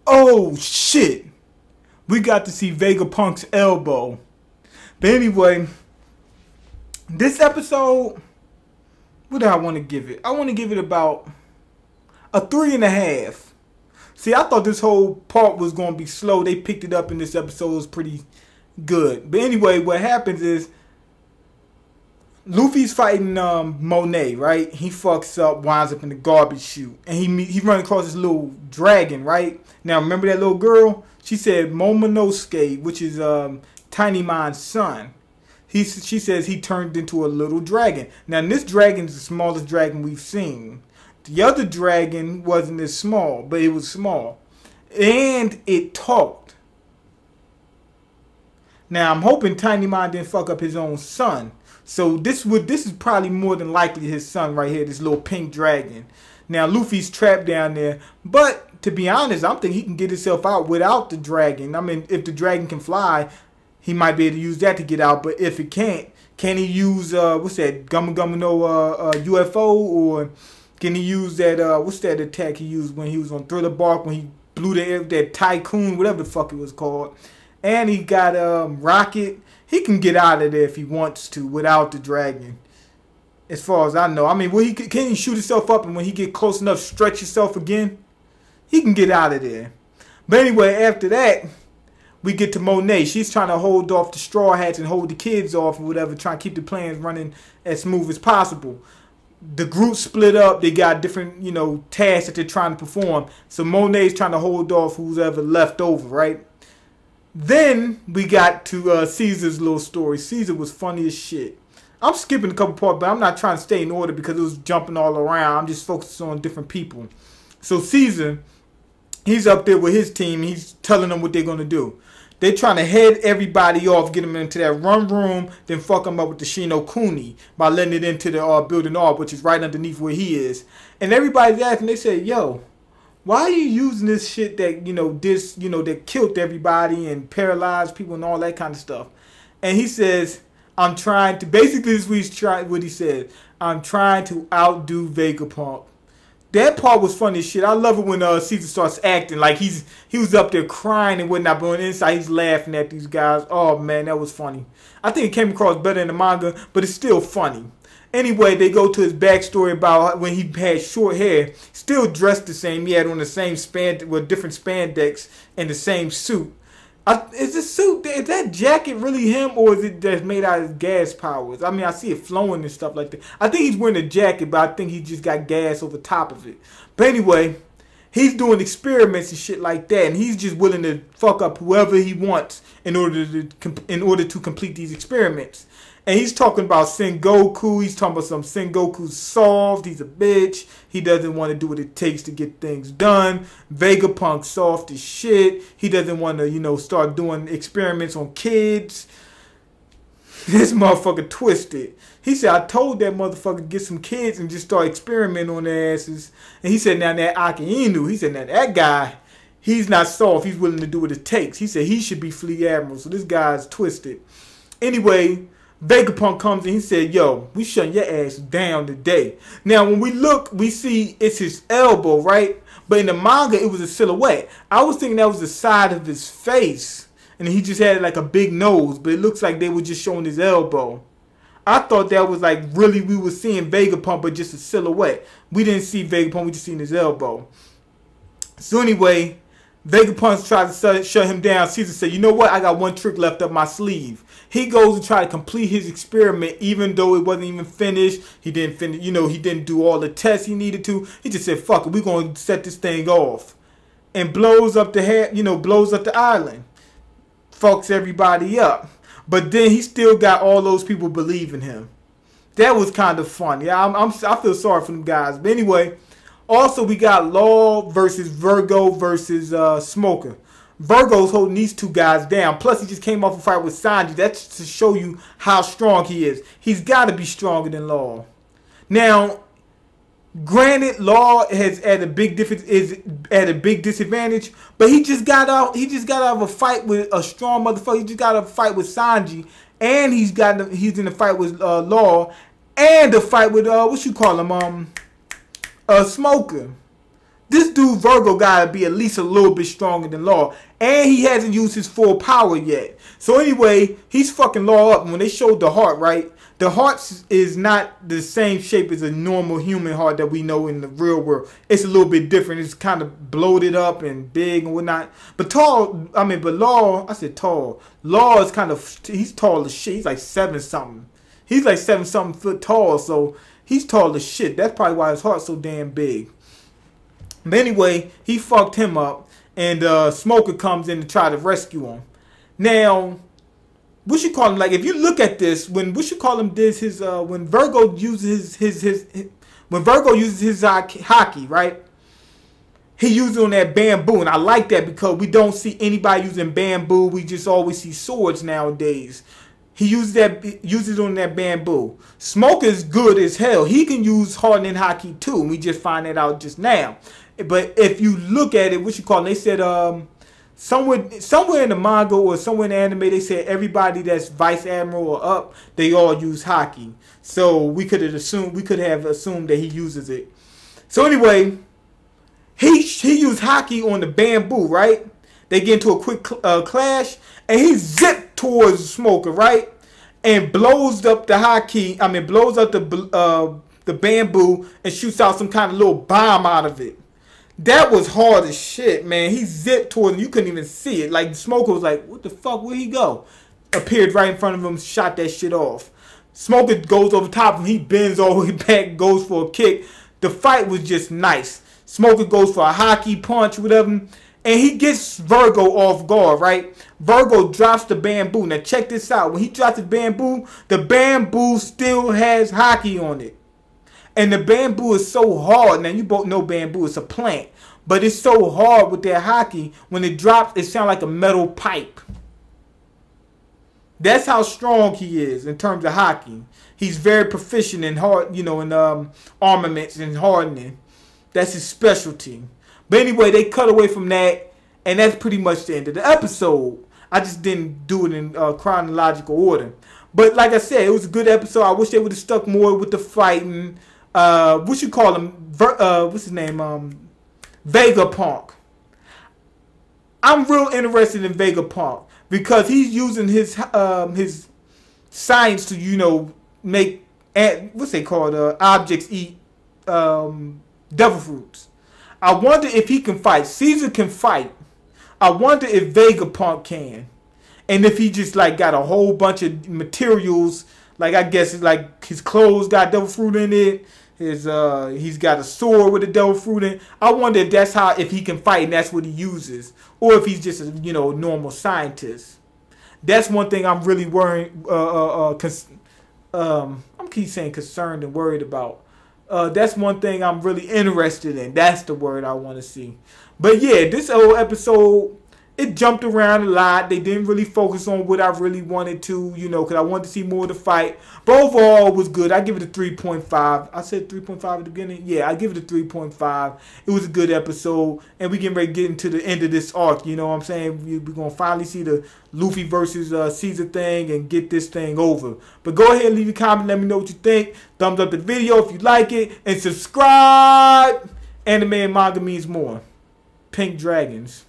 Oh shit! We got to see Vegapunk's elbow. But anyway, this episode, what do I want to give it? I want to give it about a 3.5. See, I thought this whole part was going to be slow. They picked it up in this episode. It was pretty good. But anyway, what happens is Luffy's fighting Monet, right? He fucks up, winds up in the garbage chute. And he runs across this little dragon, right? Now, remember that little girl? She said Momonosuke, which is Tiny Mind's son. She says he turned into a little dragon. Now, this dragon is the smallest dragon we've seen. The other dragon wasn't as small, but it was small. And it talked. Now, I'm hoping Tiny Mind didn't fuck up his own son. So this is probably more than likely his son right here, this little pink dragon. Now, Luffy's trapped down there. But, to be honest, I'm thinking he can get himself out without the dragon. I mean, if the dragon can fly, he might be able to use that to get out. But if it can't, can he use, what's that, Gumma Gumma no UFO? Or can he use that, what's that attack he used when he was on Thriller Bark, when he blew that Tycoon, whatever the fuck it was called. And he got Rocket. He can get out of there if he wants to without the dragon. As far as I know. I mean, can he shoot himself up and when he get close enough, stretch himself again? He can get out of there. But anyway, after that, we get to Monet. She's trying to hold off the Straw Hats and hold the kids off or whatever, trying to keep the plans running as smooth as possible. The group split up. They got different, tasks that they're trying to perform. So Monet's trying to hold off who's ever left over, right? Then we got to Caesar's little story. Caesar was funny as shit. I'm skipping a couple parts, but I'm not trying to stay in order because it was jumping all around. I'm just focusing on different people. So Caesar, he's up there with his team. He's telling them what they're going to do. They're trying to head everybody off, get them into that run room, then fuck them up with the Shinokuni by letting it into the building R, which is right underneath where he is. And everybody's asking, they say, yo, why are you using this shit that, that killed everybody and paralyzed people and all that kind of stuff? And he says, I'm trying to, basically this is what he said, I'm trying to outdo Vegapunk. That part was funny as shit. I love it when Caesar starts acting like he was up there crying and whatnot, but on the inside he's laughing at these guys. Oh man, that was funny. I think it came across better in the manga, but it's still funny. Anyway, they go to his backstory about when he had short hair, still dressed the same. He had on the same different spandex and the same suit. Is that jacket really him, or is it just made out of gas powers? I mean, I see it flowing and stuff like that. I think he's wearing a jacket, but I think he just got gas over top of it. But anyway, he's doing experiments and shit like that, and he's just willing to fuck up whoever he wants in order to complete these experiments. And he's talking about Sengoku. He's talking about some Sengoku's soft. He's a bitch. He doesn't want to do what it takes to get things done. Vegapunk soft as shit. He doesn't want to, start doing experiments on kids. This motherfucker twisted. He said, I told that motherfucker to get some kids and just start experimenting on their asses. And he said, now that Aki Inu, he said, now that guy, he's not soft. He's willing to do what it takes. He said he should be Fleet Admiral. So this guy's twisted. Anyway, Vegapunk comes and he said, yo, we shutting your ass down today. Now, when we look, we see it's his elbow, right? But in the manga, it was a silhouette. I was thinking that was the side of his face. And he just had like a big nose. But it looks like they were just showing his elbow. I thought that was like really we were seeing Vegapunk, but just a silhouette. We didn't see Vegapunk, we just seen his elbow. So anyway, Vegapunk tried to shut him down. Caesar said, you know what? I got one trick left up my sleeve. He goes to try to complete his experiment, even though it wasn't even finished. He didn't finish, he didn't do all the tests he needed to. He just said, fuck it, we're going to set this thing off. And blows up the island. Fucks everybody up. But then he still got all those people believing him. That was kind of funny. I feel sorry for them guys. But anyway, also we got Law versus Virgo versus Smoker. Virgo's holding these two guys down. Plus, he just came off a fight with Sanji. That's to show you how strong he is. He's got to be stronger than Law. Now, granted, Law is at a big disadvantage, but he just got out. He just got out of a fight with a strong motherfucker. He just got out of a fight with Sanji, and he's in a fight with Law, and a fight with Smoker. this dude Virgo gotta be at least a little bit stronger than Law. And he hasn't used his full power yet. So anyway, he's fucking Law up. And when they showed the heart, right? The heart is not the same shape as a normal human heart that we know in the real world. It's a little bit different. It's kind of bloated up and big and whatnot. But Law, I said tall. Law is kind of, he's tall as shit. He's like 7-something. He's like 7-something foot tall. So he's tall as shit. That's probably why his heart's so damn big. But anyway, he fucked him up. And Smoker comes in to try to rescue him. Now, what you call him? Like, if you look at this, when what you call him? When Virgo uses when Virgo uses his hockey, right? He uses it on that bamboo, and I like that because we don't see anybody using bamboo. We just always see swords nowadays. He uses it on that bamboo. Smoker is good as hell. He can use hardening hockey too, and we just find that out just now. But if you look at it, what you call it? They said somewhere in the manga or somewhere in the anime, they said everybody that's vice admiral or up, they all use hockey. So we could have assumed that he uses it. So anyway, he used hockey on the bamboo, right? They get into a quick clash, and he zipped towards Smoker, right, and blows up the hockey. Blows up the bamboo and shoots out some kind of little bomb out of it. That was hard as shit, man. He zipped towards him. You couldn't even see it. Like, Smoker was like, what the fuck? Where'd he go? Appeared right in front of him, shot that shit off. Smoker goes over top of him. He bends all the way back, goes for a kick. The fight was just nice. Smoker goes for a hockey punch, whatever, and he gets Virgo off guard, right? Virgo drops the bamboo. Now, check this out. When he drops the bamboo still has hockey on it. And the bamboo is so hard. Now, you both know bamboo is a plant. But it's so hard with that hockey. When it drops, it sounds like a metal pipe. That's how strong he is in terms of hockey. He's very proficient in armaments and hardening. That's his specialty. But anyway, they cut away from that. And that's pretty much the end of the episode. I just didn't do it in chronological order. But like I said, it was a good episode. I wish they would have stuck more with the fighting. What you call him? What's his name? Vegapunk. I'm real interested in Vegapunk because he's using his science to make what's they called objects eat devil fruits. I wonder if he can fight. Caesar can fight. I wonder if Vegapunk can, and if he just like got a whole bunch of materials. Like, I guess it's like his clothes got devil fruit in it. He's got a sword with a devil fruit in it. I wonder if that's if he can fight and that's what he uses. Or if he's just a normal scientist. That's one thing I'm really worried I'm keep saying concerned and worried about. That's one thing I'm really interested in. That's the word I want to see. But yeah, this whole episode, it jumped around a lot. They didn't really focus on what I really wanted to, because I wanted to see more of the fight. But overall, it was good. I give it a 3.5. I said 3.5 at the beginning. Yeah, I give it a 3.5. It was a good episode. And we getting ready to get into the end of this arc. You know what I'm saying? We're going to finally see the Luffy versus Caesar thing and get this thing over. But go ahead and leave a comment. Let me know what you think. Thumbs up the video if you like it. And subscribe. Anime and manga means more. Pink Dragons.